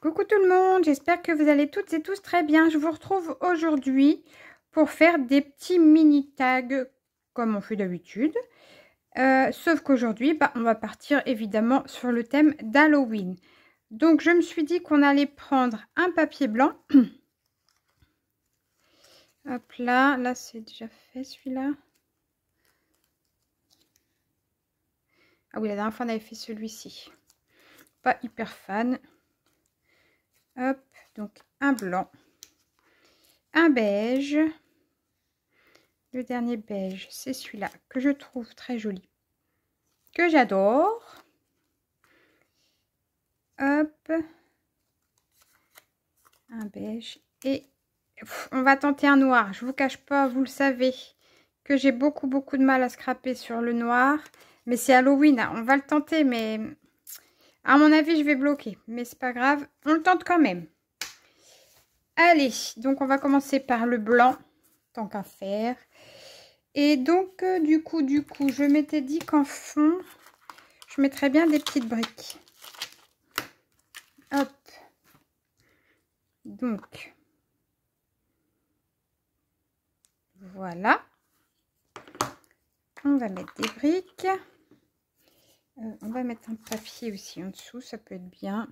Coucou tout le monde, j'espère que vous allez toutes et tous très bien. Je vous retrouve aujourd'hui pour faire des petits mini tags comme on fait d'habitude. Sauf qu'aujourd'hui, on va partir évidemment sur le thème d'Halloween. Donc je me suis dit qu'on allait prendre un papier blanc. Hop là, là c'est déjà fait celui-là. Ah oui, la dernière fois on avait fait celui-ci. Pas hyper fan. Hop, donc un blanc. Un beige. Le dernier beige, c'est celui-là que je trouve très joli, que j'adore. Hop, un beige et on va tenter un noir. Je vous cache pas, vous le savez, que j'ai beaucoup de mal à scraper sur le noir, mais c'est Halloween, hein. On va le tenter, mais à mon avis, je vais bloquer. Mais c'est pas grave, on le tente quand même. Allez, donc on va commencer par le blanc, tant qu'à faire. Et donc, du coup, je m'étais dit qu'en fond, je mettrais bien des petites briques. Hop. Donc, voilà. On va mettre des briques. On va mettre un papier aussi en dessous, ça peut être bien.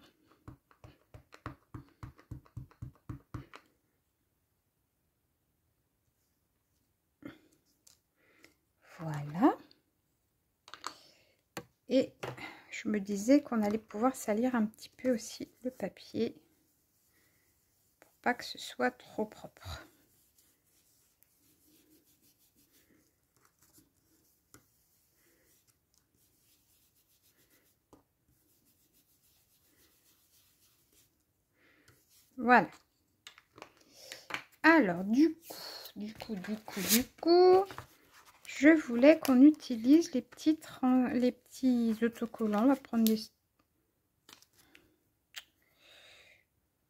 Voilà. Et je me disais qu'on allait pouvoir salir un petit peu aussi le papier pour pas que ce soit trop propre. Voilà. Alors, du coup, je voulais qu'on utilise les petits autocollants. On va prendre des...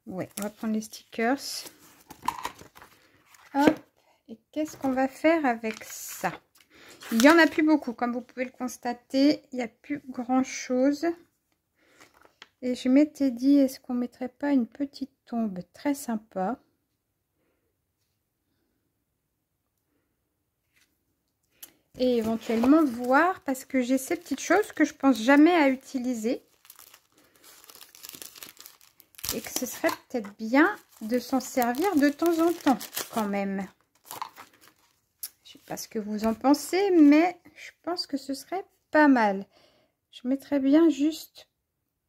Ouais, on va prendre les stickers. Hop. Et qu'est-ce qu'on va faire avec ça? Il n'y en a plus beaucoup, comme vous pouvez le constater. Il n'y a plus grand-chose. Et je m'étais dit, est-ce qu'on mettrait pas une petite tombe très sympa? Et éventuellement voir, parce que j'ai ces petites choses que je pense jamais à utiliser. Et que ce serait peut-être bien de s'en servir de temps en temps, quand même. Je sais pas ce que vous en pensez, mais je pense que ce serait pas mal. Je mettrais bien juste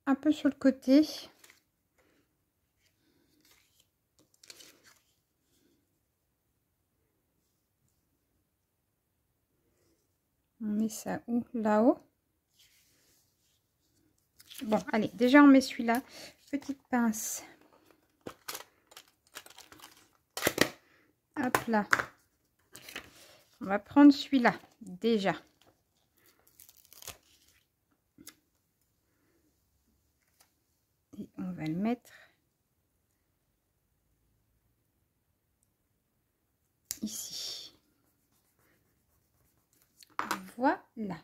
un peu sur le côté. On met ça où? Là-haut. Bon, allez, déjà on met celui-là. Petite pince. Hop là. On va prendre celui-là, déjà. Et on va le mettre ici. Voilà.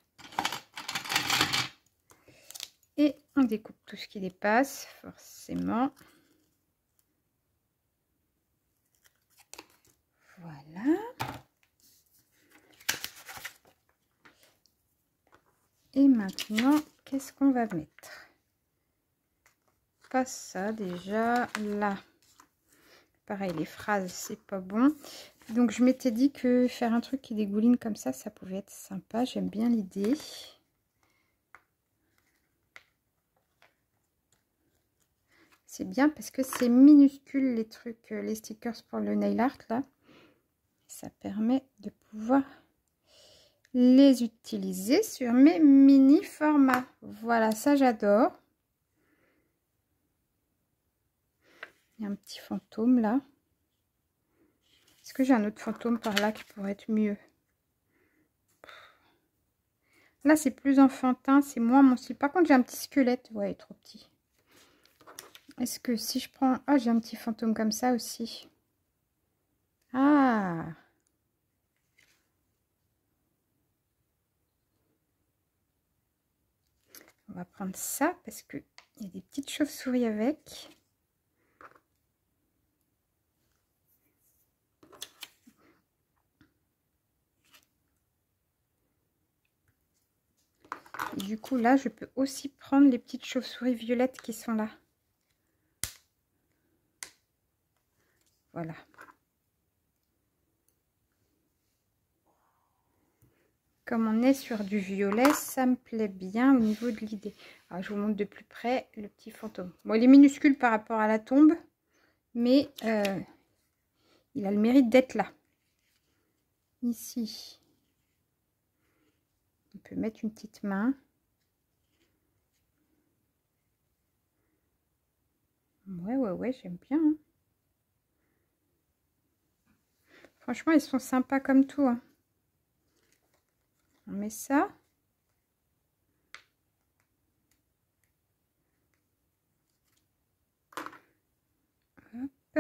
Et on découpe tout ce qui dépasse, forcément. Voilà. Et maintenant, qu'est-ce qu'on va mettre? Pas ça déjà, là. Pareil, les phrases, c'est pas bon. Donc, je m'étais dit que faire un truc qui dégouline comme ça pouvait être sympa. J'aime bien l'idée. C'est bien parce que c'est minuscule les trucs, les stickers pour le nail art là. Ça permet de pouvoir les utiliser sur mes mini formats. Voilà, ça j'adore. Il y a un petit fantôme là. Est-ce que j'ai un autre fantôme par là qui pourrait être mieux? Là c'est plus enfantin, c'est moins mon style. Par contre j'ai un petit squelette, ouais, il est trop petit. Est-ce que si je prends... Ah, j'ai un petit fantôme comme ça aussi. Ah! On va prendre ça parce que il y a des petites chauves-souris avec. Et du coup, là, je peux aussi prendre les petites chauves-souris violettes qui sont là. Voilà. Comme on est sur du violet, ça me plaît bien au niveau de l'idée. Alors, je vous montre de plus près le petit fantôme. Bon, il est minuscule par rapport à la tombe, mais il a le mérite d'être là. Ici, on peut mettre une petite main. Ouais, j'aime bien. Hein. Franchement, ils sont sympas comme tout. Hein. On met ça. Hop.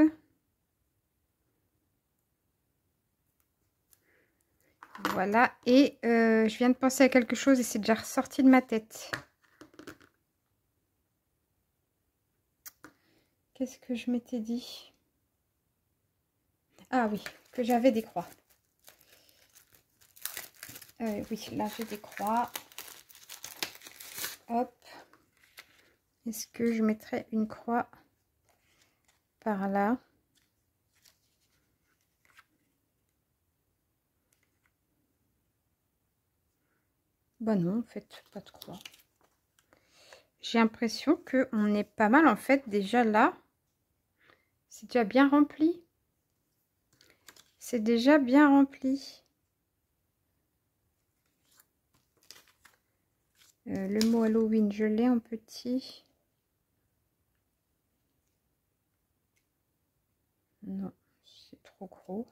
Voilà. Et je viens de penser à quelque chose et c'est déjà ressorti de ma tête. Qu'est-ce que je m'étais dit? Ah oui, que j'avais des croix. Oui, là j'ai des croix. Hop. Est-ce que je mettrais une croix par là? Bah non, en fait, pas de croix. J'ai l'impression qu'on est pas mal en fait déjà là. C'est déjà bien rempli. C'est déjà bien rempli. Le mot Halloween, je l'ai en petit. Non, c'est trop gros.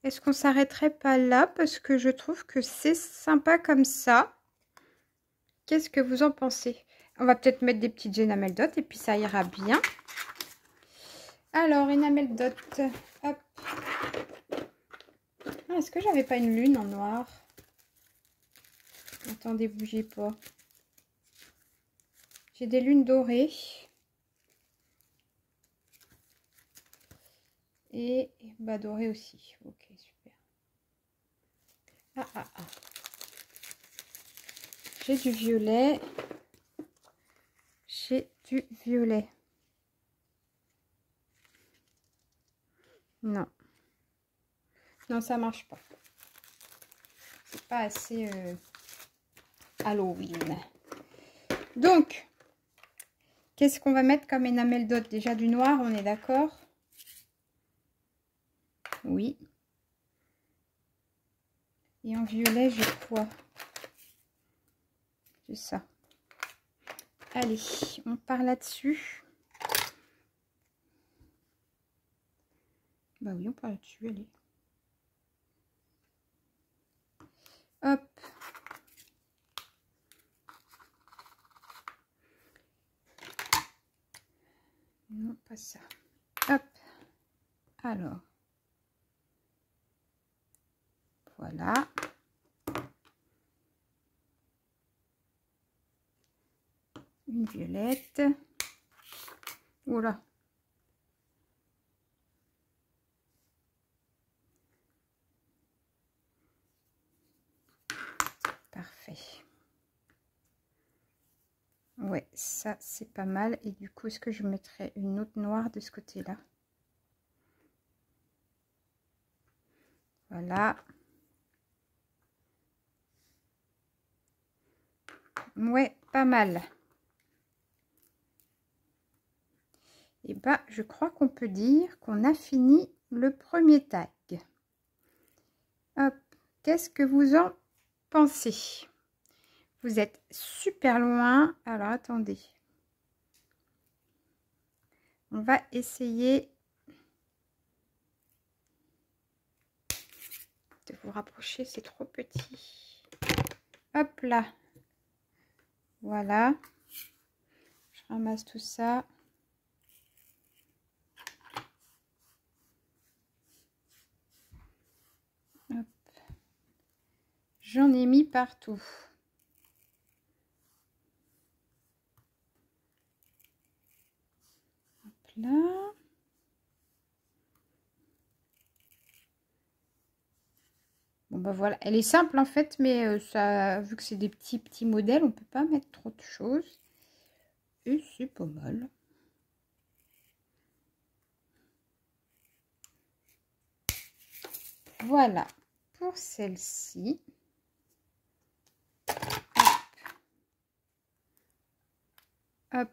Est-ce qu'on s'arrêterait pas là? Parce que je trouve que c'est sympa comme ça. Qu'est-ce que vous en pensez? On va peut-être mettre des petites enamel dot et puis ça ira bien. Alors, enamel dot. Hop. Ah, est-ce que j'avais pas une lune en noir? Attendez, bougez pas. J'ai des lunes dorées. Et bah dorées aussi. Ok, super. Ah. J'ai du violet. J'ai du violet. Non. Non, ça marche pas. C'est pas assez Halloween. Donc, qu'est-ce qu'on va mettre comme enamel dot? Déjà du noir, on est d'accord? Oui. Et en violet, j'ai quoi? J'ai ça. Allez, on part là-dessus. Bah oui, on part là-dessus, allez. Hop. Non, pas ça. Hop. Alors. Voilà. Une violette. Oula. Parfait. Ouais, ça c'est pas mal. Et du coup, est-ce que je mettrais une autre noire de ce côté-là? Voilà. Ouais, pas mal. Et bah, je crois qu'on peut dire qu'on a fini le premier tag. Hop, qu'est-ce que vous en pensez? Vous êtes super loin. Alors, attendez. On va essayer de vous rapprocher. C'est trop petit. Hop là. Voilà. Je ramasse tout ça. J'en ai mis partout. Hop là. Bon, bah voilà, elle est simple en fait, mais ça, vu que c'est des petits modèles, on peut pas mettre trop de choses. Et c'est pas mal. Voilà pour celle-ci. Hop.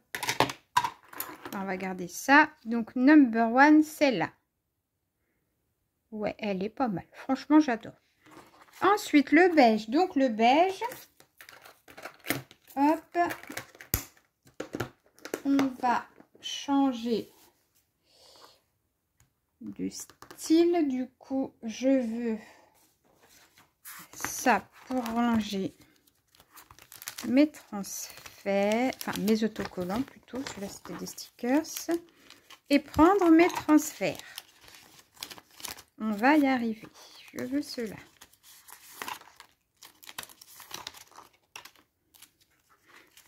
On va garder ça. Donc, number one, celle-là. Ouais, elle est pas mal. Franchement, j'adore. Ensuite, le beige. Donc, le beige. Hop. On va changer de style. Du coup, je veux ça pour ranger mes transferts. Enfin, mes autocollants plutôt. Celui-là, c'était des stickers. Et prendre mes transferts. On va y arriver. Je veux cela.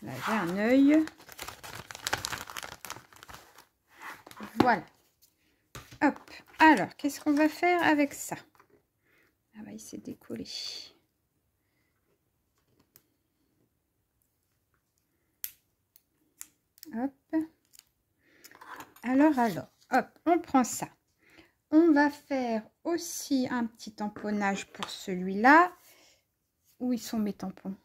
Là, j'ai un œil. Voilà. Hop. Alors, qu'est-ce qu'on va faire avec ça? Ah bah, il s'est décollé. Hop. Alors, hop, on prend ça. On va faire aussi un petit tamponnage pour celui-là. Où ils sont mes tampons?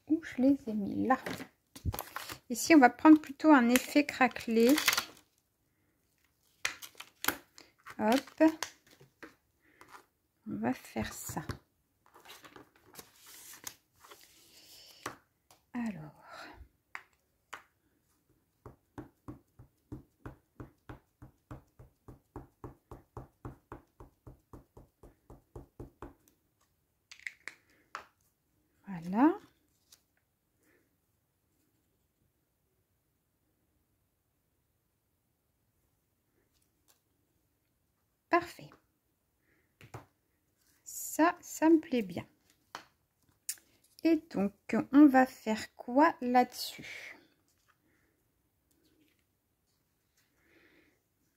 Où je les ai mis? Là. Ici, on va prendre plutôt un effet craquelé. Hop. On va faire ça. Alors. Voilà. Parfait. Ça me plaît bien. Et donc, on va faire quoi là-dessus?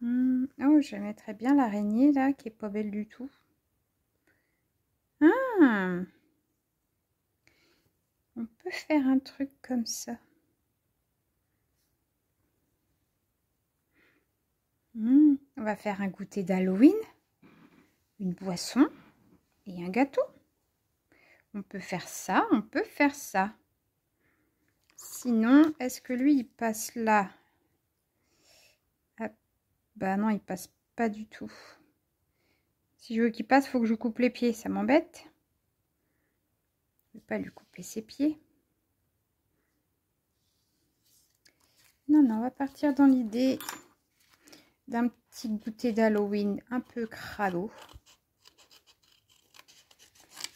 Oh, je mettrais bien l'araignée là, qui est pas belle du tout. Ah, on peut faire un truc comme ça. On va faire un goûter d'Halloween, une boisson et un gâteau. On peut faire ça, on peut faire ça. Sinon, est-ce que lui, il passe là? Ah, bah non, il passe pas du tout. Si je veux qu'il passe, il faut que je coupe les pieds. Ça m'embête. Je ne vais pas lui couper ses pieds. Non, non, on va partir dans l'idée d'un petit goûter d'Halloween un peu crado.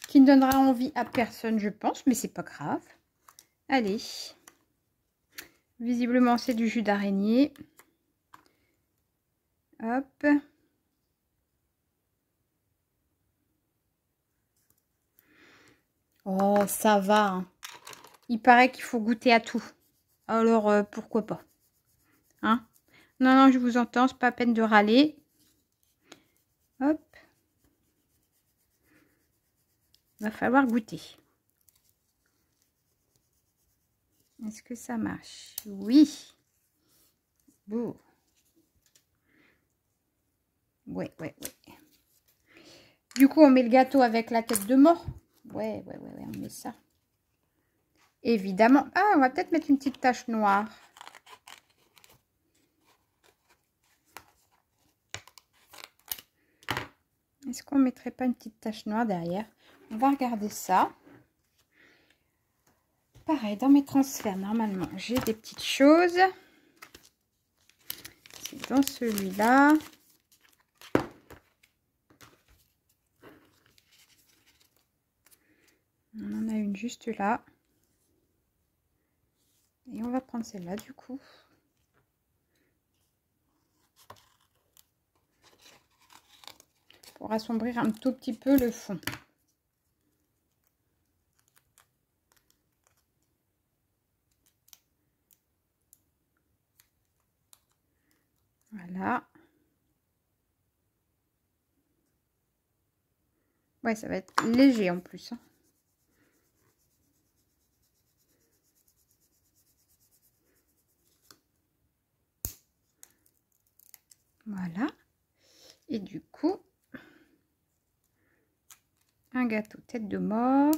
Qui ne donnera envie à personne, je pense, mais c'est pas grave. Allez. Visiblement, c'est du jus d'araignée. Hop. Oh, ça va. Hein. Il paraît qu'il faut goûter à tout. Alors, pourquoi pas? Hein? Non, non, je vous entends, c'est pas la peine de râler. Hop. Il va falloir goûter. Est-ce que ça marche? Oui. Bon. Ouais. Du coup, on met le gâteau avec la tête de mort. Ouais, on met ça. Évidemment. Ah, on va peut-être mettre une petite tache noire. Est-ce qu'on ne mettrait pas une petite tache noire derrière? On va regarder ça. Pareil, dans mes transferts, normalement, j'ai des petites choses. C'est dans celui-là. On en a une juste là. Et on va prendre celle-là du coup. Pour assombrir un tout petit peu le fond. Voilà. Ouais, ça va être léger en plus. Hein. Voilà. Et du coup, un gâteau tête de mort.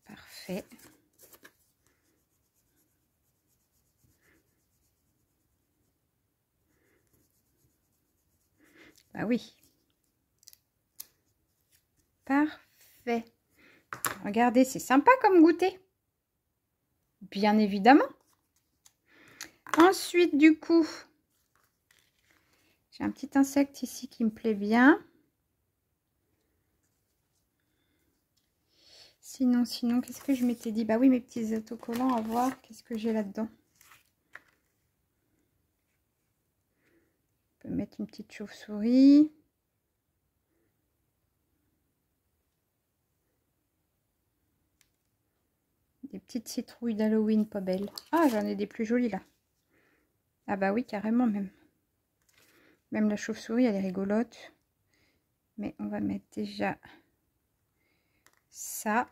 Parfait. Bah oui. Parfait. Regardez, c'est sympa comme goûter. Bien évidemment. Ensuite, du coup, j'ai un petit insecte ici qui me plaît bien. Sinon, qu'est-ce que je m'étais dit? Bah oui, mes petits autocollants à voir. Qu'est-ce que j'ai là-dedans? On peut mettre une petite chauve-souris. Des petites citrouilles d'Halloween pas belles. Ah, j'en ai des plus jolies là. Ah bah oui, carrément même. Même la chauve-souris, elle est rigolote. Mais on va mettre déjà ça.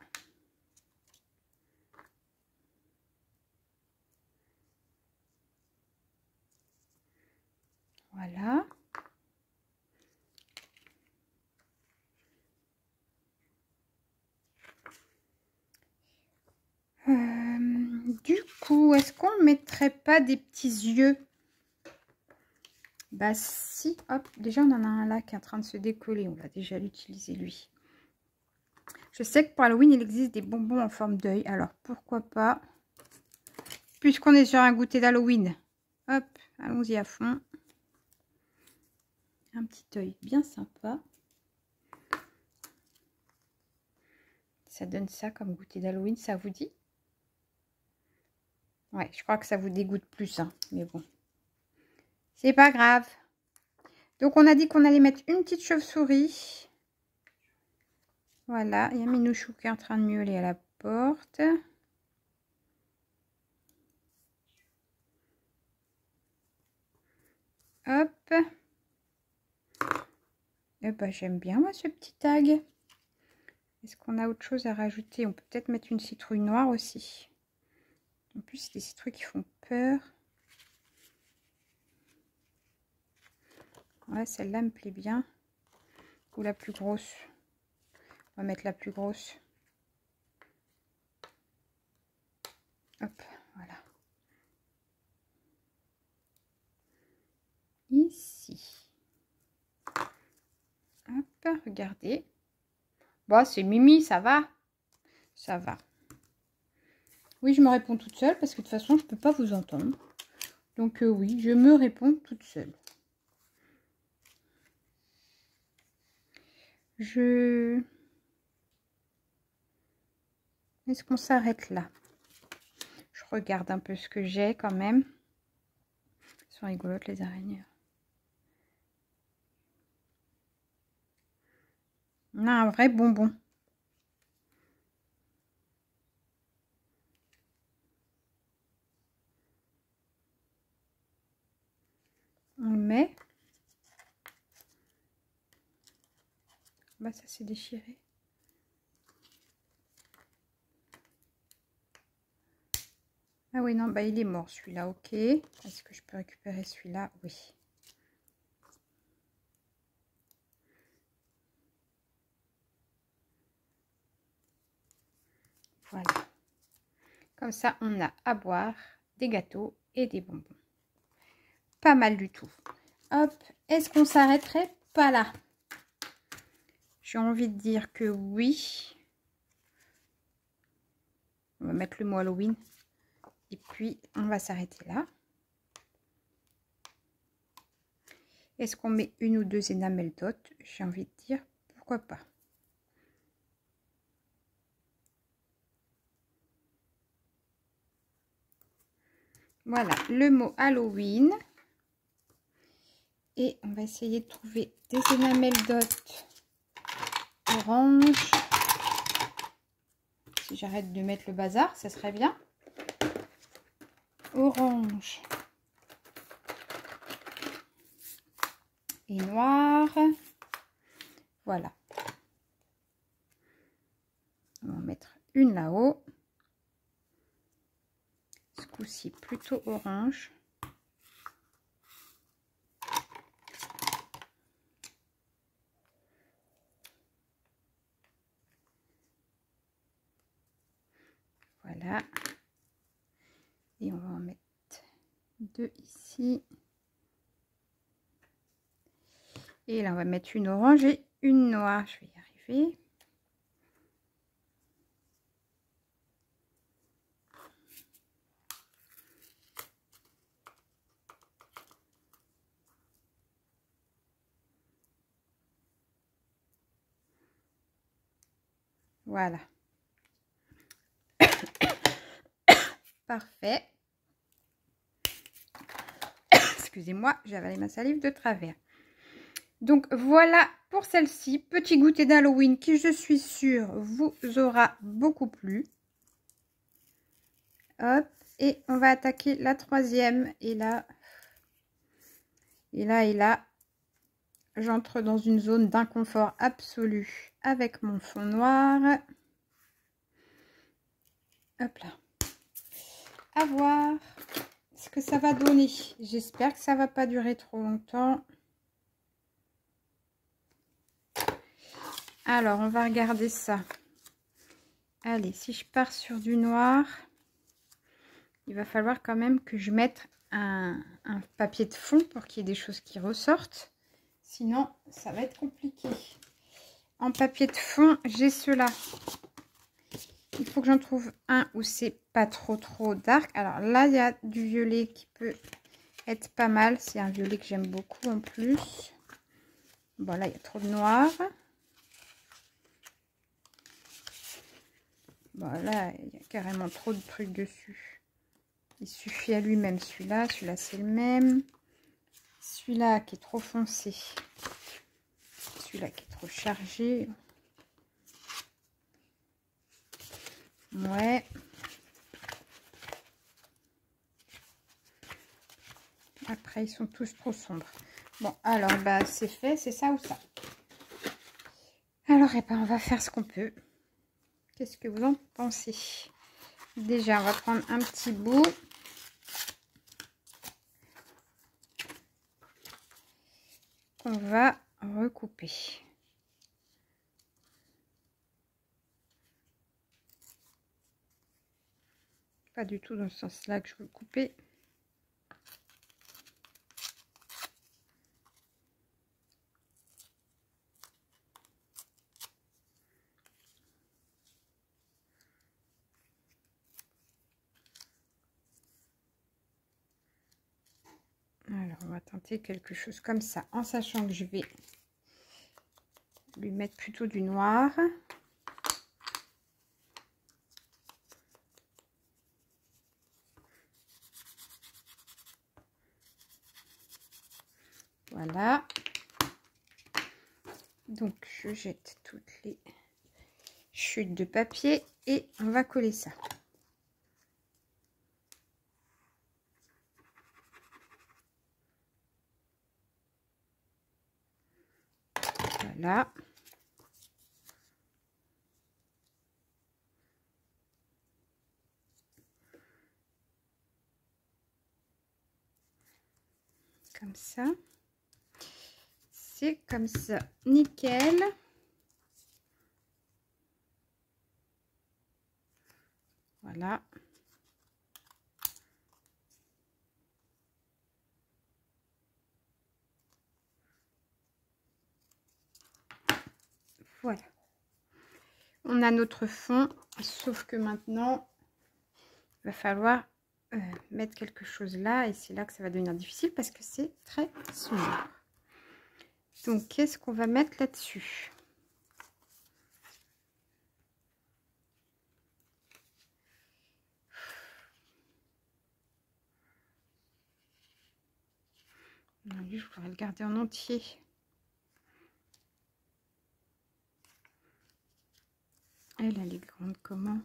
Voilà. Du coup, est-ce qu'on ne mettrait pas des petits yeux? Bah si, hop, déjà on en a un là qui est en train de se décoller. On va déjà l'utiliser lui. Je sais que pour Halloween, il existe des bonbons en forme d'œil. Alors, pourquoi pas? Puisqu'on est sur un goûter d'Halloween. Hop, allons-y à fond. Un petit œil bien sympa. Ça donne ça comme goûter d'Halloween, ça vous dit? Ouais, je crois que ça vous dégoûte plus, hein, mais bon. C'est pas grave. Donc, on a dit qu'on allait mettre une petite chauve-souris. Voilà, il y a Minouchou qui est en train de miauler à la porte. Hop. Et bah, j'aime bien, moi, ce petit tag. Est-ce qu'on a autre chose à rajouter? On peut peut-être mettre une citrouille noire aussi. En plus, c'est des citrouilles qui font peur. Ouais, celle-là me plaît bien. Ou la plus grosse. On va mettre la plus grosse. Hop, voilà. Ici. Hop, regardez. Bon, c'est Mimi, ça va. Ça va. Oui, je me réponds toute seule parce que de toute façon, je ne peux pas vous entendre. Donc oui, je me réponds toute seule. Est-ce qu'on s'arrête là? Je regarde un peu ce que j'ai quand même. Elles sont rigolotes les araignées. On a un vrai bonbon. On le met. Bah ça s'est déchiré. Ah oui, non, bah il est mort celui-là, ok. Est-ce que je peux récupérer celui-là? Oui. Voilà. Comme ça, on a à boire des gâteaux et des bonbons. Pas mal du tout. Hop, est-ce qu'on s'arrêterait pas là? J'ai envie de dire que oui. On va mettre le mot Halloween. Et puis, on va s'arrêter là. Est-ce qu'on met une ou deux énamelles d'autres? J'ai envie de dire, pourquoi pas. Voilà, le mot Halloween. Et on va essayer de trouver des énamelles d'autres orange. si j'arrête de mettre le bazar, ça serait bien. Orange. Et noir. Voilà. On va en mettre une là-haut. Ce coup-ci plutôt orange. Voilà. Et on va en mettre deux ici. Et là, on va mettre une orange et une noire. Je vais y arriver. Voilà. Parfait. Excusez-moi, j'ai avalé ma salive de travers. Donc voilà pour celle-ci. Petit goûter d'Halloween qui, je suis sûre, vous aura beaucoup plu. Hop. Et on va attaquer la troisième. Et là, j'entre dans une zone d'inconfort absolu avec mon fond noir. Hop là. À voir ce que ça va donner. J'espère que ça va pas durer trop longtemps. Alors, on va regarder ça. Allez, si je pars sur du noir, il va falloir quand même que je mette un papier de fond pour qu'il y ait des choses qui ressortent. Sinon, ça va être compliqué. En papier de fond, j'ai ceux-là. Il faut que j'en trouve un où c'est pas trop dark. Alors là, il y a du violet qui peut être pas mal. C'est un violet que j'aime beaucoup en plus. Bon, là, il y a trop de noir. Bon, là, il y a carrément trop de trucs dessus. Il suffit à lui-même celui-là. Celui-là, c'est le même. Celui-là qui est trop foncé. Celui-là qui est trop chargé. Ouais. Après, ils sont tous trop sombres. Bon, alors, bah, c'est fait. C'est ça ou ça. Alors, eh ben, on va faire ce qu'on peut. Qu'est-ce que vous en pensez? Déjà, on va prendre un petit bout. On va recouper. Pas du tout dans ce sens-là que je veux couper. Alors, on va tenter quelque chose comme ça, en sachant que je vais lui mettre plutôt du noir. Voilà. Donc, je jette toutes les chutes de papier et on va coller ça. Voilà. Comme ça. C'est comme ça. Nickel. Voilà. Voilà. On a notre fond, sauf que maintenant, il va falloir mettre quelque chose là. Et c'est là que ça va devenir difficile parce que c'est très sombre. Donc, qu'est-ce qu'on va mettre là-dessus? Lui, je voudrais le garder en entier. Elle est grande comment?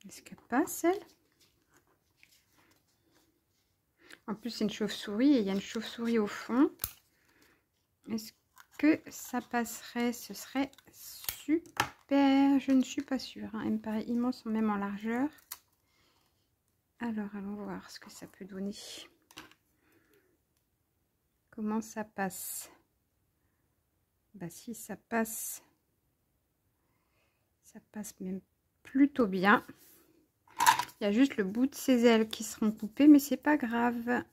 Est-ce qu'elle passe, elle? En plus, c'est une chauve-souris et il y a une chauve-souris au fond. Est-ce que ça passerait? Ce serait super. Je ne suis pas sûre. Hein. Elle me paraît immense, même en largeur. Alors, allons voir ce que ça peut donner. Comment ça passe? Bah si, ça passe même plutôt bien. Il y a juste le bout de ses ailes qui seront coupées, mais c'est pas grave.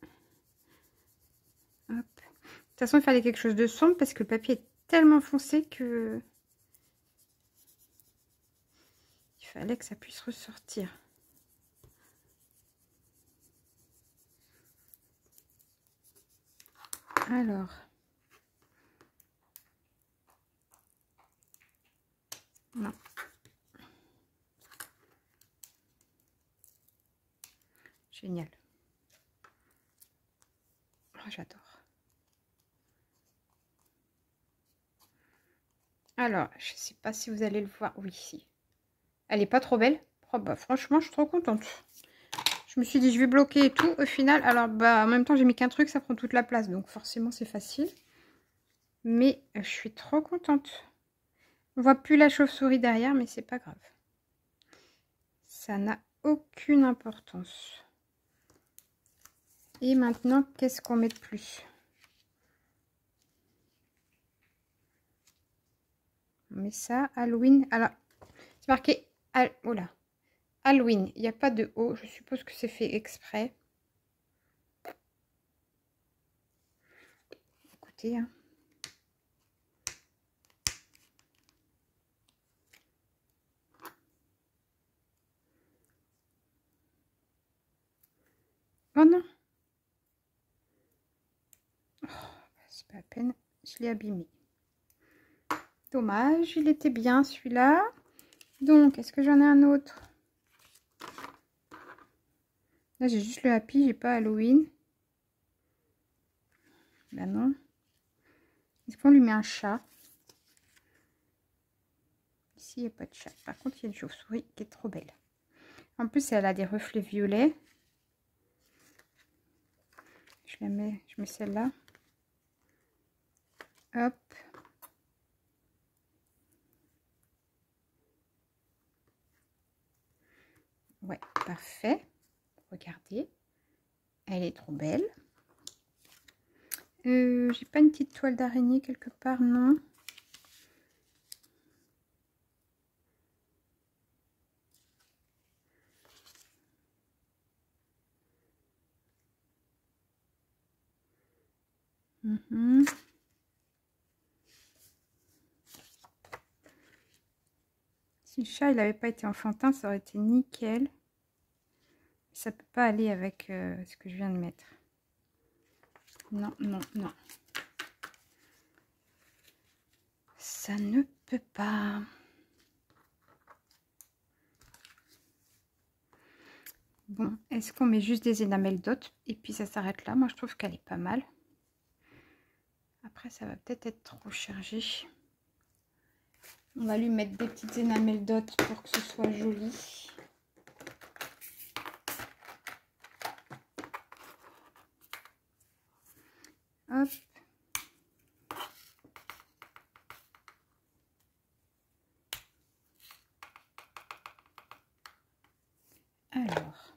Hop. De toute façon, il fallait quelque chose de sombre parce que le papier est tellement foncé que il fallait que ça puisse ressortir. Alors, non. Génial. Oh, j'adore. Alors, je sais pas si vous allez le voir. Oui, si. Elle est pas trop belle. Oh, bah, franchement, je suis trop contente. Je me suis dit, je vais bloquer et tout. Au final, alors, bah, en même temps, j'ai mis qu'un truc, ça prend toute la place. Donc, forcément, c'est facile. Mais je suis trop contente. On voit plus la chauve-souris derrière, mais c'est pas grave. Ça n'a aucune importance. Et maintenant, qu'est-ce qu'on met de plus? On met ça, Halloween. Alors, c'est marqué... Oh là, Halloween. Il n'y a pas de O. Je suppose que c'est fait exprès. Écoutez, hein. Oh non. Oh, c'est pas la peine. Je l'ai abîmé. Dommage, il était bien celui-là. Donc, est-ce que j'en ai un autre? Là, j'ai juste le Happy, j'ai pas Halloween. Ben non. Est-ce qu'on lui met un chat? Ici, il n'y a pas de chat. Par contre, il y a une chauve-souris qui est trop belle. En plus, elle a des reflets violets. Je mets celle-là. Hop. Ouais, parfait. Regardez. Elle est trop belle. J'ai pas une petite toile d'araignée quelque part, non. Si le chat il n'avait pas été enfantin, ça aurait été nickel. Ça peut pas aller avec ce que je viens de mettre. Non, non, non. Ça ne peut pas. Bon, est-ce qu'on met juste des énamels dot et puis ça s'arrête là? Moi, je trouve qu'elle est pas mal. Après, ça va peut-être être trop chargé. On va lui mettre des petites énamels dot pour que ce soit joli. Hop. Alors.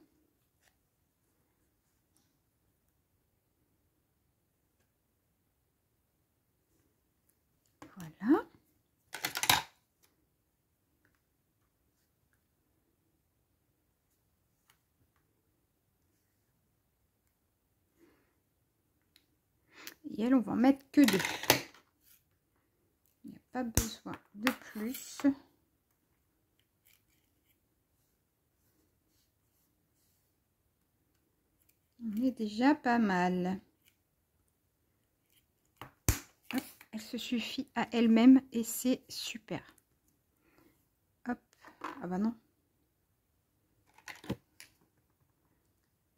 Voilà. Et elle, on va en mettre que 2. Il n'y a pas besoin de plus. On est déjà pas mal. Hop, elle se suffit à elle-même et c'est super. Hop. Ah bah non.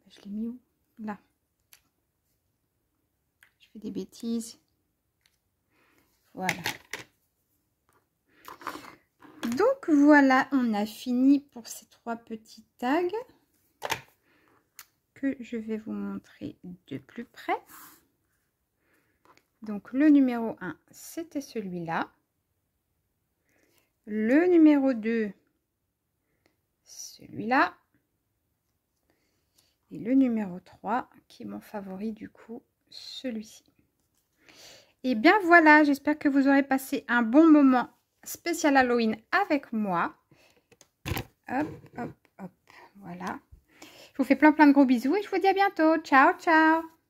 Je l'ai mis où? Là. Je fais des bêtises. Voilà. Donc voilà, on a fini pour ces 3 petits tags que je vais vous montrer de plus près. Donc le numéro 1, c'était celui-là. Le numéro 2, celui-là. Et le numéro 3, qui est mon favori du coup, celui-ci. Et bien voilà, j'espère que vous aurez passé un bon moment spécial Halloween avec moi. Hop, hop, hop, voilà. Je vous fais plein de gros bisous et je vous dis à bientôt. Ciao, ciao!